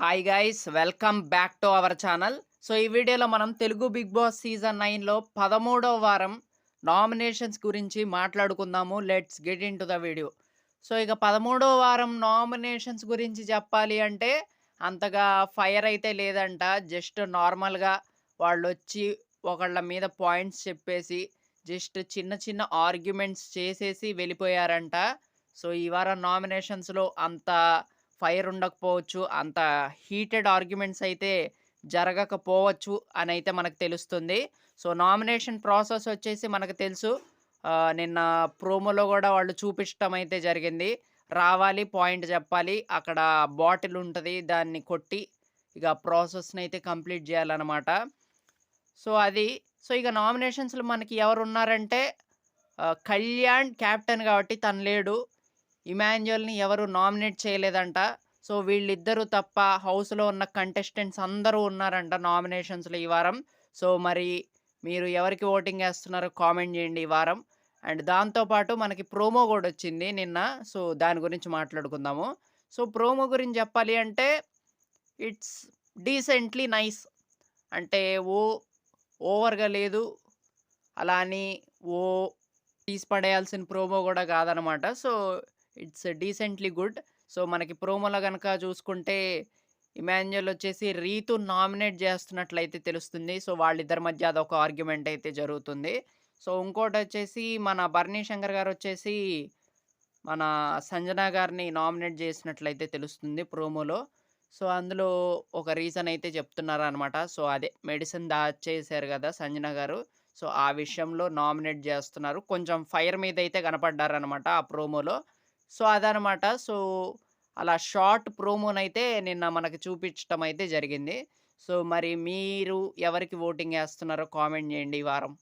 Hi guys welcome back to our channel. So ఈ వీడియోలో మనం తెలుగు బిగ్ బాస్ సీజన్ 9లో 13వ వారం నామినేషన్స్ గురించి మాట్లాడుకుందాము. Let's get in to the video. So ఇక 13వ వారం నామినేషన్స్ గురించి చెప్పాలి అంటే అంతగా ఫైర్ అయితే లేదంట. జస్ట్ నార్మల్గా వాళ్ళు వచ్చి ఒకళ్ళ మీద పాయింట్స్ చెప్పేసి జస్ట్ చిన్న చిన్న ఆర్గ్యుమెంట్స్ చేసేసి వెళ్ళిపోయారంట. సో ఈ వారం నామినేషన్స్లో అంత ఫైర్ ఉండకపోవచ్చు. అంత హీటెడ్ ఆర్గ్యుమెంట్స్ అయితే జరగకపోవచ్చు అనైతే మనకు తెలుస్తుంది. సో, నామినేషన్ ప్రాసెస్ వచ్చేసి మనకు తెలుసు. నిన్న ప్రోమోలో గూడా వాళ్ళు చూపించటం అయితే జరిగింది. రావాలి, పాయింట్ చెప్పాలి. అక్కడ బాటిల్ ఉంటది. దాన్ని కొట్టి ఇక ప్రాసెస్‌నైతే కంప్లీట్ జేయాలనమాట. సో, అది. సో, ఇక నామినేషన్స్‌లో మనకి ఎవరున్నారంటే కళ్యాణ్ కెప్టెన్ గాబట్టి తను లేడు. ఇమాన్యుయల్‌ని ఎవరు నామినేట్ చేయలేదంట. సో, వీళ్ళిద్దరూ తప్ప హౌస్‌లో ఉన్న కంటెస్టెంట్స్ అందరూ ఉన్నారంట నామినేషన్స్‌లో ఈ వారం. సో, మరి మీరు ఎవరికి ఓటింగ్ ఏస్తున్నారో కామెంట్ జేయండి ఈ వారం. అండ్ దాంతో పాటు మనకి ప్రోమో గూడొచ్చింది నిన్న. సో, దాని గురించి మాట్లాడుకుందాము. సో, ప్రోమో గురించి జెప్పాలి అంటే ఇట్స్ డీసెంట్‌లీ నైస్. అంటే ఓవర్‌గా లేదు. అలా అని ఓ తీసి పడేయాల్సిన ప్రోమో గూడా గాదనమాట. So, it's decently good. So, మనకి ప్రోమోలో గనక చూసుకుంటే, ఇమాన్యుయల్ వచ్చేసి రీతూని నామినేట్ జేస్తున్నట్లయితే తెలుస్తుంది. సో, వాళ్ళిద్దరి మధ్య అదొక ఆర్గ్యుమెంట్ అయితే జరుగుతుంది. సో, ఇంకోటొచ్చేసి మన బర్నీ శంకర్ గారొచ్చేసి, మన సంజన గారిని నామినేట్ జేసినట్లయితే తెలుస్తుంది ప్రోమోలో. సో, అందులో ఒక రీజన్ అయితే చెప్తున్నారనమాట. సో, అదే మెడిసిన్ దాచేసారు గదా సంజన గారు. సో, ఆ విషయంలో నామినేట్ జేస్తున్నారు. కొంచెం ఫైర్ మీదయితే కనపడ్డారనమాట ఆ ప్రోమోలో. సో, అదనమాట. సో, అలా షార్ట్ ప్రోమోనైతే నిన్న మనకి చూపిచ్చటం అయితే జరిగింది. సో, మరి మీరు ఎవరికి ఓటింగ్ ఏస్తున్నారో కామెంట్ జేయండి ఈ వారం.